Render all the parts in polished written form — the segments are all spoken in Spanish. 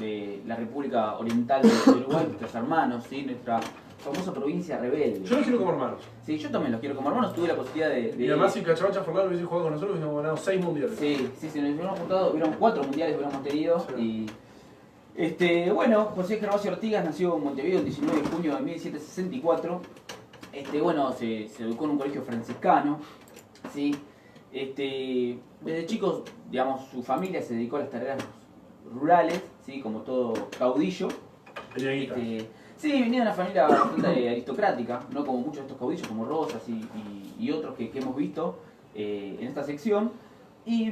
de la República Oriental de Uruguay, nuestros hermanos, ¿sí? Nuestra famosa provincia rebelde. Yo los quiero como hermanos. Sí, yo también los quiero como hermanos, tuve la posibilidad de... Y además si Cachabacha Forlán hubiese jugado con nosotros, hubiésemos ganado 6 mundiales. Sí, nos hubiéramos juntado, hubieron 4 mundiales que hubiéramos tenido. Sí. Y bueno, José Gervasio Artigas nació en Montevideo el 19 de junio de 1764. Bueno, se educó en un colegio franciscano, ¿sí? Desde chicos, digamos, su familia se dedicó a las tareas rurales, ¿sí? Como todo caudillo. Sí, venía de una familia bastante aristocrática, no como muchos de estos caudillos como Rosas y otros que hemos visto en esta sección. Y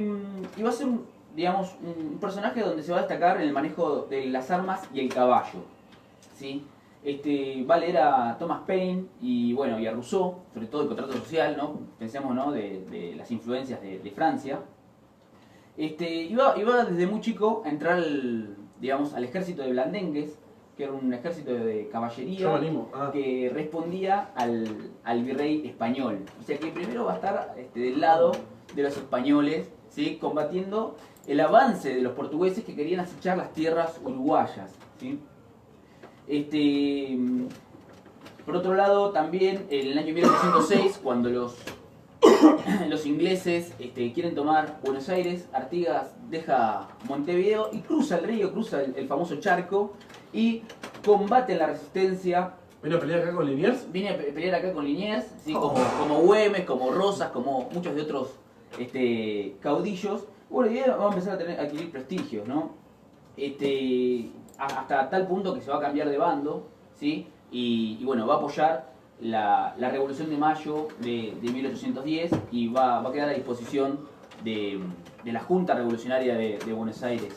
va a ser digamos, un personaje donde se va a destacar en el manejo de las armas y el caballo, ¿sí? Va a leer a Thomas Paine y a Rousseau, sobre todo el contrato social, ¿no? Pensemos, ¿no? de las influencias de Francia. Iba desde muy chico a entrar al ejército de Blandengues, que era un ejército de caballería que respondía al virrey español. O sea que primero va a estar del lado de los españoles, ¿sí? Combatiendo el avance de los portugueses que querían acechar las tierras uruguayas, ¿sí? Por otro lado, también en el año 1806, cuando los ingleses quieren tomar Buenos Aires, Artigas deja Montevideo y cruza el río, cruza el famoso charco y combate en la resistencia. ¿Viene a pelear acá con Liniers? Viene a pelear acá con Liniers, ¿sí? como Güemes, como Rosas, como muchos de otros caudillos. Bueno, y va a empezar a adquirir prestigios, ¿no? Hasta tal punto que se va a cambiar de bando, ¿sí? Y va a apoyar la Revolución de Mayo de 1810 y va a quedar a disposición de la Junta Revolucionaria de Buenos Aires.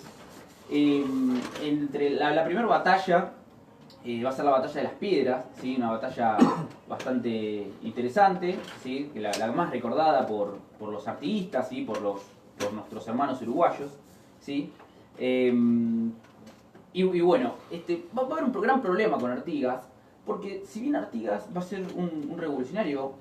Entre la primera batalla va a ser la batalla de las Piedras, ¿sí? Una batalla bastante interesante, ¿sí? La más recordada por los artiguistas, ¿sí? por nuestros hermanos uruguayos, ¿sí? Va a haber un gran problema con Artigas, porque si bien Artigas va a ser un revolucionario,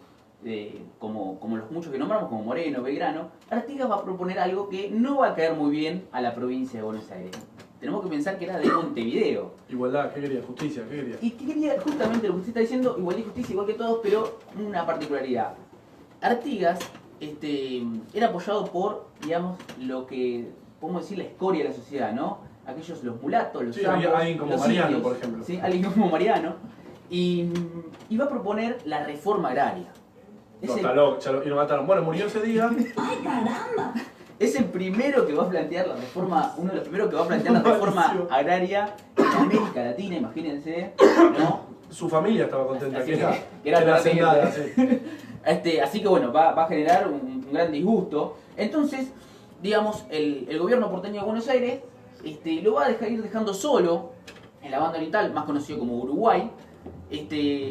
como los muchos que nombramos, como Moreno, Belgrano, Artigas va a proponer algo que no va a caer muy bien a la provincia de Buenos Aires. Tenemos que pensar que era de Montevideo. Igualdad, ¿qué quería? Justicia, ¿qué quería? ¿Y qué quería? Justamente lo que usted está diciendo, igualdad y justicia, igual que todos, pero una particularidad. Artigas era apoyado por, digamos, lo que podemos decir la escoria de la sociedad, ¿no? Aquellos, los mulatos, los zambos, alguien como los Mariano, indios, por ejemplo. ¿sí? Alguien como Mariano. Y va a proponer la reforma agraria. Está loco, y lo mataron. Bueno, murió ese día. ¡Ay, caramba! Es el primero que va a plantear la reforma, uno de los primeros que va a plantear la reforma agraria en América Latina, imagínense, ¿no? Su familia estaba contenta, Así que era era hacendada, sí. Así que va a generar un gran disgusto. Entonces, digamos, el gobierno porteño de Buenos Aires lo va a ir dejando solo en la banda oriental, más conocido como Uruguay. En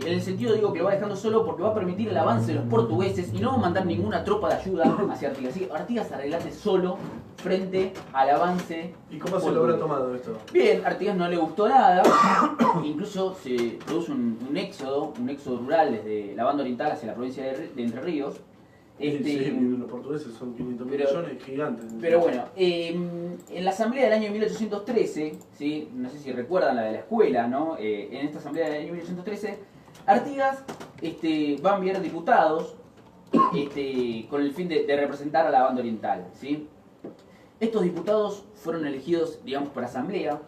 el sentido, digo, que lo va dejando solo porque va a permitir el avance de los portugueses y no va a mandar ninguna tropa de ayuda hacia Artigas. Así que Artigas arreglate solo frente al avance. ¿Y cómo se lo habrá tomado esto? Bien, Artigas no le gustó nada, incluso se produce un éxodo rural desde la banda oriental hacia la provincia de Entre Ríos. Sí, los portugueses son 500 millones, gigantes. Pero bueno, en la asamblea del año 1813, ¿sí? No sé si recuerdan la de la escuela, ¿no? En esta asamblea del año 1813, Artigas va a enviar diputados con el fin de representar a la banda oriental, ¿sí? Estos diputados fueron elegidos, digamos, por asamblea,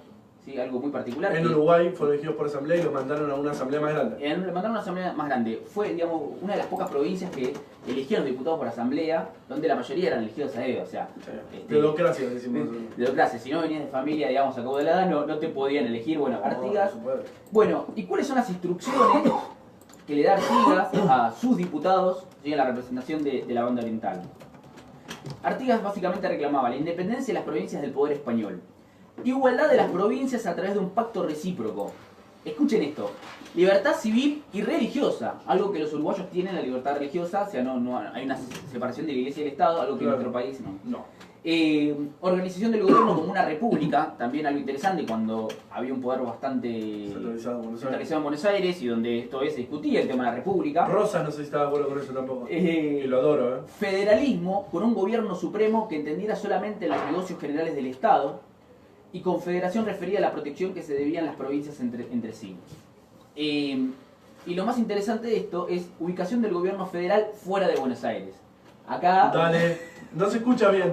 ¿sí? Algo muy particular. En Uruguay fueron elegidos por asamblea y los mandaron a una asamblea más grande. Le mandaron a una asamblea más grande. Fue, digamos, una de las pocas provincias que eligieron diputados por asamblea, donde la mayoría eran elegidos a dedo, o sea... Dedocracia, decimos. Dedocracia. Si no venías de familia, digamos, acaudalada, no te podían elegir. Bueno, Artigas... Bueno, ¿y cuáles son las instrucciones que le da Artigas a sus diputados en la representación de la banda oriental? Artigas básicamente reclamaba la independencia de las provincias del poder español, igualdad de las provincias a través de un pacto recíproco. Escuchen esto: libertad civil y religiosa, algo que los uruguayos tienen, la libertad religiosa, o sea, no hay una separación de la iglesia y el Estado, algo que en nuestro país no. Organización del gobierno como una república, también algo interesante cuando había un poder bastante centralizado en Buenos Aires y donde todavía se discutía el tema de la república. Rosas no sé si estaba de acuerdo con eso tampoco. Y lo adoro, Federalismo con un gobierno supremo que entendiera solamente los negocios generales del Estado. y confederación referida a la protección que se debían las provincias entre sí. Y lo más interesante de esto es ubicación del gobierno federal fuera de Buenos Aires. Acá... Dale, no se escucha bien.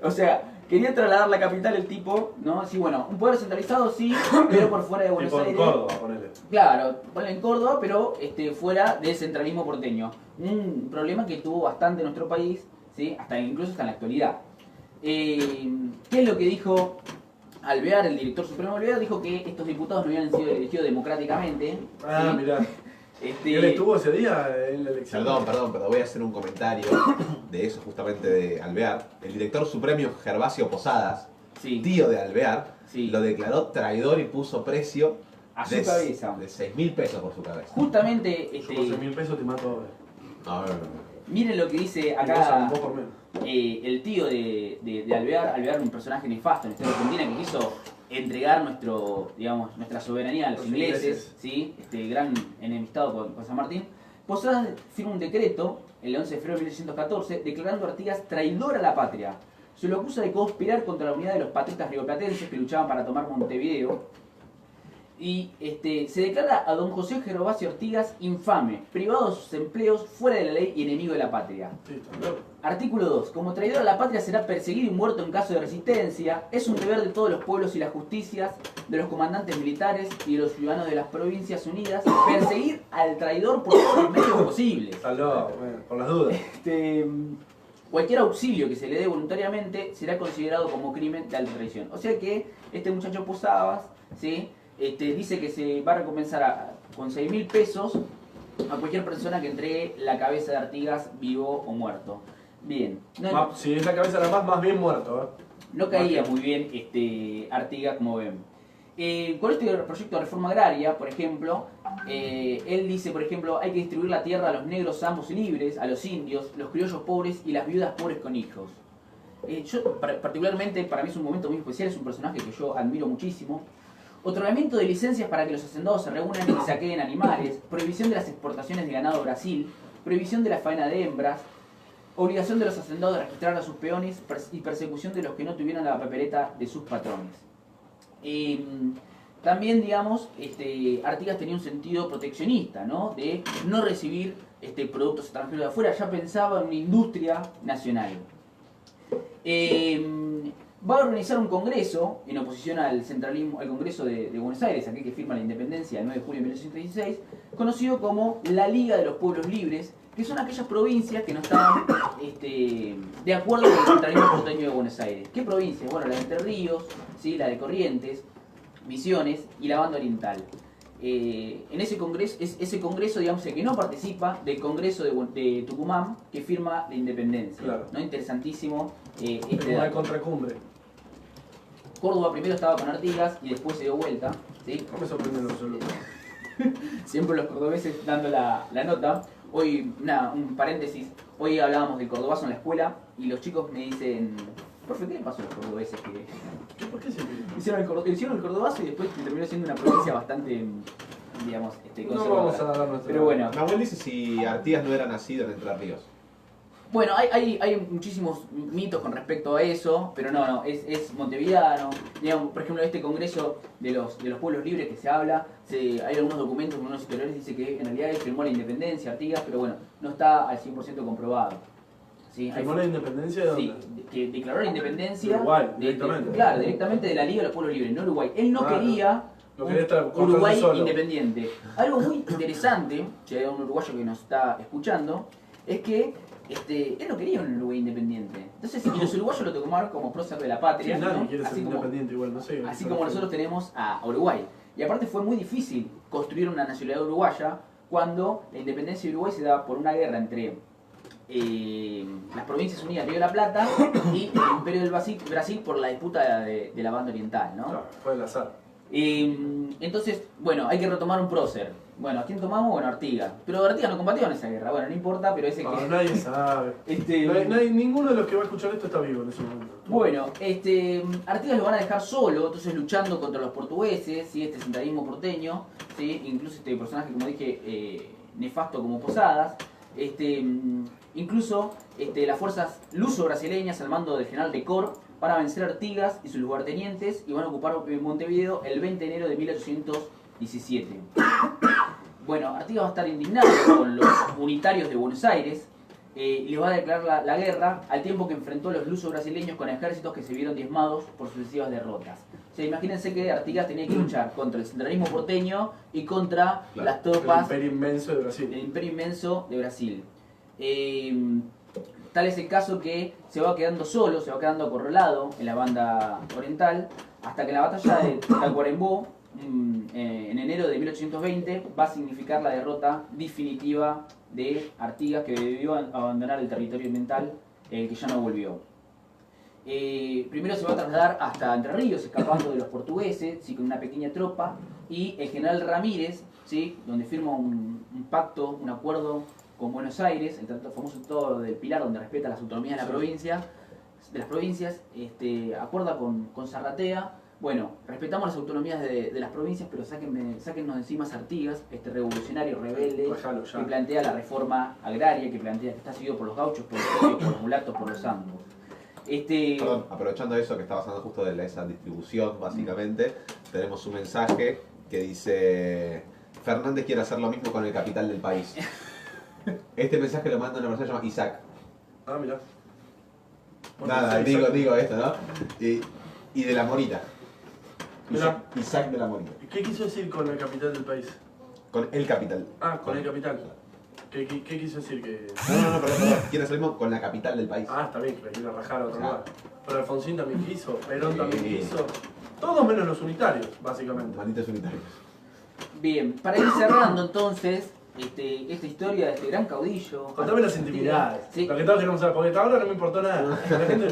O sea, quería trasladar la capital el tipo, ¿no? Sí, bueno, un poder centralizado sí, pero por fuera de Buenos Aires. Por Córdoba, ponele. Claro, ponle en Córdoba, pero fuera del centralismo porteño. Un problema que tuvo bastante nuestro país, ¿sí? Incluso hasta en la actualidad. ¿Qué es lo que dijo Alvear, el director supremo Alvear? Dijo que estos diputados no habían sido elegidos democráticamente. Ah, ¿sí? mirá. ¿Él estuvo ese día en la elección? Perdón, voy a hacer un comentario de eso justamente de Alvear. El director supremo Gervasio Posadas, Sí. tío de Alvear, Sí. lo declaró traidor y puso precio A su cabeza. de 6.000 pesos por su cabeza. Justamente, Yo por 6.000 pesos te mato ahora. No. miren lo que dice Vos acá por menos. el tío de Alvear. Alvear, un personaje nefasto en la historia argentina que quiso entregar nuestra soberanía a los ingleses, ¿sí? Gran enemistado con San Martín. Posadas firma un decreto, el 11 de febrero de 1814, declarando a Artigas traidor a la patria. Se lo acusa de conspirar contra la unidad de los patriotas rioplatenses que luchaban para tomar Montevideo. Y se declara a don José Gervasio Artigas infame, privado de sus empleos, fuera de la ley y enemigo de la patria. Sí, está claro. Artículo 2. Como traidor a la patria será perseguido y muerto en caso de resistencia. Es un deber de todos los pueblos y las justicias, de los comandantes militares y de los ciudadanos de las provincias unidas, perseguir al traidor por todos los medios posibles. Está loco, bueno, por las dudas. Cualquier auxilio que se le dé voluntariamente será considerado como crimen de alta traición. O sea que este muchacho Posadas, ¿sí? Dice que se va a recompensar con 6.000 pesos a cualquier persona que entregue la cabeza de Artigas vivo o muerto. Bien. Si es la cabeza nada más bien muerto, No caía muy bien Artigas, como ven. Con este proyecto de reforma agraria, por ejemplo, él dice, por ejemplo, hay que distribuir la tierra a los negros amos y libres, a los indios, los criollos pobres y las viudas pobres con hijos. Particularmente, para mí es un momento muy especial, es un personaje que yo admiro muchísimo. Otorgamiento de licencias para que los hacendados se reúnan y saqueen animales, prohibición de las exportaciones de ganado a Brasil, prohibición de la faena de hembras, obligación de los hacendados de registrar a sus peones y persecución de los que no tuvieran la papeleta de sus patrones. También, digamos, Artigas tenía un sentido proteccionista, ¿no? De no recibir productos extranjeros de afuera, ya pensaba en una industria nacional. Va a organizar un congreso en oposición al centralismo, al Congreso de Buenos Aires, aquel que firma la independencia el 9 de julio de 1816, conocido como la Liga de los Pueblos Libres, que son aquellas provincias que no estaban de acuerdo con el centralismo porteño de Buenos Aires. ¿Qué provincias? Bueno, la de Entre Ríos, ¿sí? La de Corrientes, Misiones y la Banda Oriental. En ese congreso, digamos, el que no participa del Congreso de Tucumán, que firma la independencia. Claro. ¿No? Interesantísimo. Es una contracumbre. Córdoba primero estaba con Artigas y después se dio vuelta, ¿sí? No me sorprende en absoluto. Siempre los cordobeses dando la nota. Hoy, un paréntesis, hoy hablábamos del cordobazo en la escuela y los chicos me dicen, profe, ¿qué le pasó a los cordobeses que ¿Por qué siempre? hicieron el cordobazo y después terminó siendo una provincia bastante, digamos, No conservadora? vamos a dar nuestra... Pero bueno. Nahuel dice si Artigas no era nacido en Entre Ríos. Bueno, hay muchísimos mitos con respecto a eso, pero no, es montevideano. Digamos, por ejemplo, este congreso de los pueblos libres que se habla, hay algunos documentos, algunos historiadores dicen que en realidad él firmó la independencia, Artigas, pero bueno, no está al 100% comprobado. ¿Sí? ¿Firmó la independencia de dónde? Sí, que declaró la independencia Uruguay, directamente. claro, directamente de la Liga de los Pueblos Libres, no Uruguay. Él no quería Lo quería estar Uruguay solo. independiente. Algo muy interesante, si hay un uruguayo que nos está escuchando, es que él no quería un Uruguay independiente. Entonces, y los uruguayos lo tomaron como prócer de la patria. Sí, nadie ¿no? quiere ser independiente igual, no sé. Así como nosotros tenemos a Uruguay. Y aparte fue muy difícil construir una nacionalidad uruguaya cuando la independencia de Uruguay se da por una guerra entre las Provincias Unidas de Río de la Plata y el Imperio del Brasil por la disputa de la Banda Oriental, ¿no? Claro, fue el azar. Entonces, bueno, hay que retomar un prócer. Bueno, ¿a quién tomamos? Bueno, Artigas. Pero Artigas no combatió en esa guerra. Bueno, no importa, pero ese No, que... nadie sabe. Ninguno de los que va a escuchar esto está vivo en ese momento. Bueno, Artigas lo van a dejar solo, entonces luchando contra los portugueses, ¿sí? Este centralismo porteño, ¿sí? Incluso este personaje, como dije, nefasto como Posadas. Incluso las fuerzas luso-brasileñas al mando del general de Cor van a vencer a Artigas y sus lugartenientes y van a ocupar Montevideo el 20 de enero de 1817. Bueno, Artigas va a estar indignado con los unitarios de Buenos Aires y les va a declarar la guerra al tiempo que enfrentó a los lusos brasileños con ejércitos que se vieron diezmados por sucesivas derrotas. O sea, imagínense que Artigas tenía que luchar contra el centralismo porteño y contra las tropas del Imperio Inmenso de Brasil. del Imperio Inmenso de Brasil. Tal es el caso que se va quedando solo, se va quedando acorralado en la banda oriental, hasta que la batalla de Tacuarembó, en enero de 1820, va a significar la derrota definitiva de Artigas, que debió abandonar el territorio oriental, que ya no volvió. Primero se va a trasladar hasta Entre Ríos, escapando de los portugueses, ¿sí? Con una pequeña tropa, y el general Ramírez, ¿sí? Donde firma un pacto, un acuerdo con Buenos Aires, el famoso Tratado del Pilar, donde respeta las autonomías de las provincias, acuerda con Zarratea. Bueno, respetamos las autonomías de las provincias, pero sáquennos de encima a Artigas, este revolucionario rebelde que plantea la reforma agraria, que está seguido por los gauchos, por los indios, por los mulatos, por los anglos. Perdón, aprovechando eso que estabas hablando justo de esa distribución, básicamente, tenemos un mensaje que dice: Fernández quiere hacer lo mismo con el capital del país. Este mensaje lo manda una persona llamada Isaac. Ah, mirá. Nada, digo esto, ¿no? Y de la Morita. Isaac de la Morita. ¿Qué quiso decir con la capital del país? Con el capital. Ah, con el capital. ¿Qué quiso decir que...? No, perdón. Quiere hacer lo mismo con la capital del país. Ah, está bien, que la quiere rajar a otro lugar. Pero Alfonsín también quiso, Perón Sí. también quiso. Todos menos los unitarios, básicamente. Malditos unitarios. Bien, para ir cerrando entonces esta historia de este gran caudillo. Contame las intimidades. Sí. Lo que todos queremos saber, porque hasta ahora no me importó nada. La gente,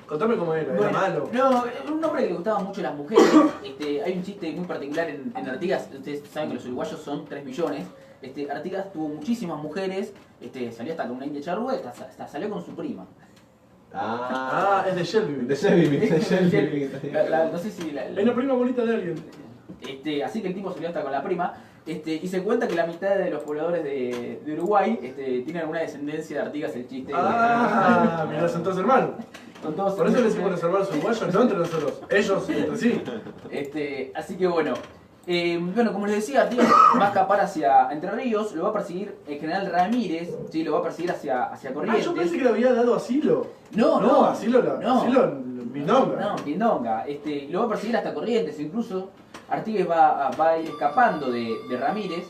contame cómo era, Bueno, era malo. No, era un hombre que le gustaban mucho las mujeres. Hay un chiste muy particular en Artigas. Ustedes saben que los uruguayos son 3 millones. Artigas tuvo muchísimas mujeres. Salió hasta con una india charrúa, hasta salió con su prima. Ah, es de Shelby. De Shelby. No sé si Es la prima bonita de alguien. así que el tipo salió hasta con la prima. Y se cuenta que la mitad de los pobladores de Uruguay tienen alguna descendencia de Artigas, el chiste. Ah, mirá, son todos hermanos. Son todos Por eso le decimos los hermanos uruguayos, no entre nosotros. Ellos entre sí. Así que bueno. Como les decía, Artigas va a escapar hacia Entre Ríos, lo va a perseguir el general Ramírez, ¿sí? Lo va a perseguir hacia Corrientes. Yo pensé que le había dado asilo. No, asilo en Mindonga. No, Mindonga. Lo va a perseguir hasta Corrientes, incluso Artigas va a ir escapando de Ramírez,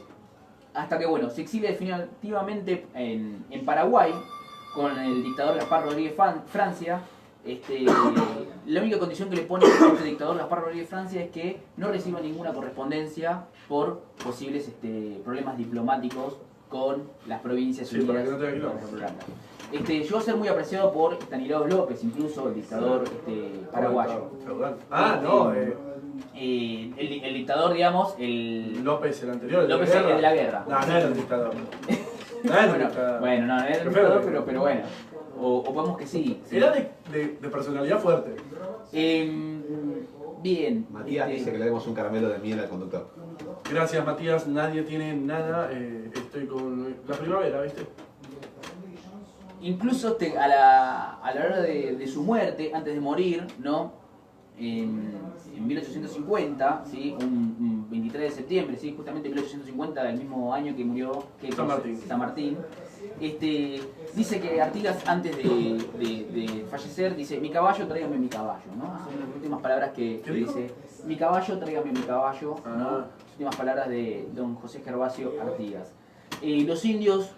hasta que se exilia definitivamente en Paraguay, con el dictador Gaspar Rodríguez Francia. La única condición que le pone este dictador Gaspar Rodríguez Francia es que no reciba ninguna correspondencia por posibles problemas diplomáticos con las provincias Sí, unidas. para que no tenga quilombo. Llegó a ser muy apreciado por Estanislao López, incluso el dictador paraguayo. El dictador, digamos, López, el anterior. López el de la guerra. No era el dictador. No era el dictador. Bueno, no era el dictador, pero bueno. O vamos que sí. Era de personalidad fuerte. Bien. Matías dice que le demos un caramelo de miel al conductor. Gracias, Matías. Nadie tiene nada. Estoy con la primavera, ¿viste? Incluso a la hora de su muerte, antes de morir, ¿no? En 1850, ¿sí? Un 23 de septiembre, ¿sí? Justamente en 1850, el mismo año que murió San Martín. Dice que Artigas, antes de fallecer, dice: mi caballo, tráigame mi caballo, ¿no? Son las últimas palabras que dice: mi caballo, tráigame mi caballo, ¿no? Las últimas palabras de don José Gervasio Artigas. Los indios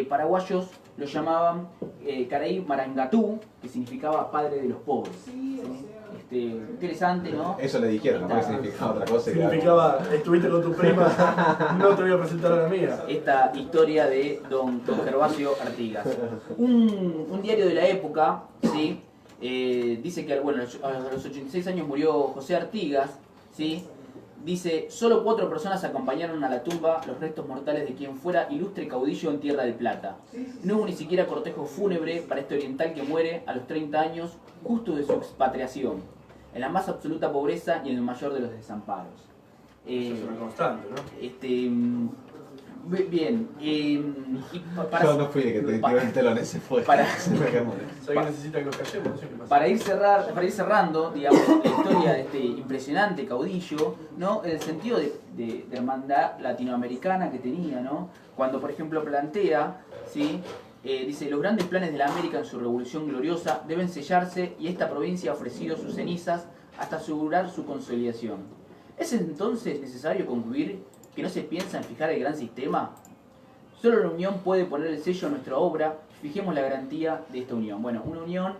paraguayos lo llamaban Caraí Marangatú, que significaba padre de los pobres. ¿Sí? Interesante, ¿no? Eso le dijeron, no significaba otra cosa. Significaba, estuviste con tu prima, no te voy a presentar a la mía. Esta historia de don Gervasio Artigas. Un diario de la época, ¿sí? Dice que a los 86 años murió José Artigas, ¿sí? Dice: solo 4 personas acompañaron a la tumba los restos mortales de quien fuera ilustre caudillo en Tierra del Plata. No hubo ni siquiera cortejo fúnebre para este oriental que muere a los 30 años, justo de su expatriación, en la más absoluta pobreza y en el mayor de los desamparos. Eso es una constante, ¿no? Bien, y Yo no fui el que te tiró el telón, ese fue. Se me quemó. ¿Sabes que necesita que los callemos? No sé qué pasa. para ir cerrando, digamos, la historia de este impresionante caudillo, ¿no? En el sentido de hermandad latinoamericana que tenía, ¿no? Cuando, por ejemplo, plantea, ¿sí? Dice, los grandes planes de la América en su revolución gloriosa deben sellarse y esta provincia ha ofrecido sus cenizas hasta asegurar su consolidación. ¿Es entonces necesario concluir que no se piensa en fijar el gran sistema? Solo la unión puede poner el sello a nuestra obra. Fijemos la garantía de esta unión. Bueno, una unión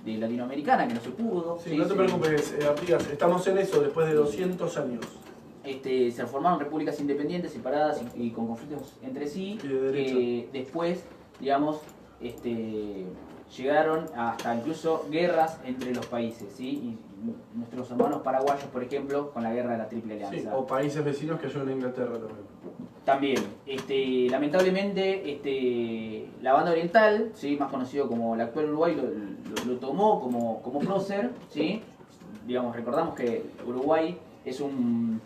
de latinoamericana que no se pudo. Sí, no te preocupes, Artigas, estamos en eso después de 200 años. Se formaron repúblicas independientes, separadas y con conflictos entre sí, que después, digamos, llegaron hasta incluso guerras entre los países, ¿sí? Y nuestros hermanos paraguayos, por ejemplo, con la guerra de la Triple Alianza. Sí, o países vecinos que ayudan a Inglaterra también. Lamentablemente, la banda oriental, ¿sí? Más conocido como el actual Uruguay, lo tomó como prócer, ¿sí? Digamos, recordamos que Uruguay es un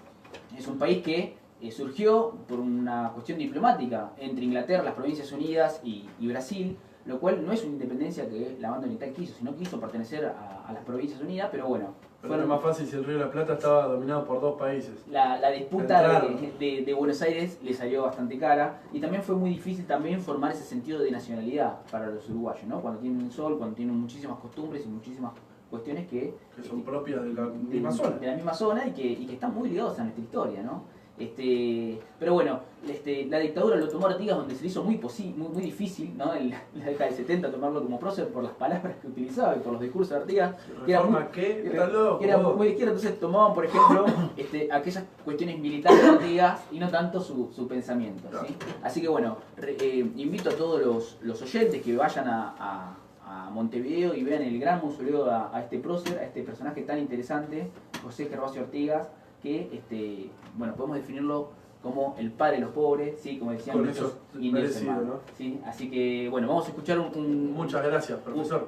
país que surgió por una cuestión diplomática entre Inglaterra, las Provincias Unidas y Brasil, lo cual no es una independencia que la banda oriental quiso, sino quiso pertenecer a las Provincias Unidas, pero bueno. Pero era más fácil si el Río de la Plata estaba dominado por dos países. La disputa de Buenos Aires le salió bastante cara y también fue muy difícil también formar ese sentido de nacionalidad para los uruguayos, ¿no? Cuando tienen un sol, cuando tienen muchísimas costumbres y muchísimas cuestiones que son propias de la misma zona. De la misma zona y que están muy ligados a nuestra historia, ¿no? Pero bueno, la dictadura lo tomó Artigas donde se le hizo muy difícil, ¿no? En la década del 70 tomarlo como prócer por las palabras que utilizaba y por los discursos de Artigas. Que era muy izquierda, entonces tomaban, por ejemplo, aquellas cuestiones militares de Artigas y no tanto su pensamiento, ¿sí? Así que bueno, invito a todos los oyentes que vayan a Montevideo y vean el gran mausoleo a este prócer, a este personaje tan interesante, José Gervasio Artigas, que bueno, podemos definirlo como el padre de los pobres, ¿sí? Como decían muchos indios hermanos, ¿no? ¿Sí? Así que bueno, vamos a escuchar Muchas gracias, profesor.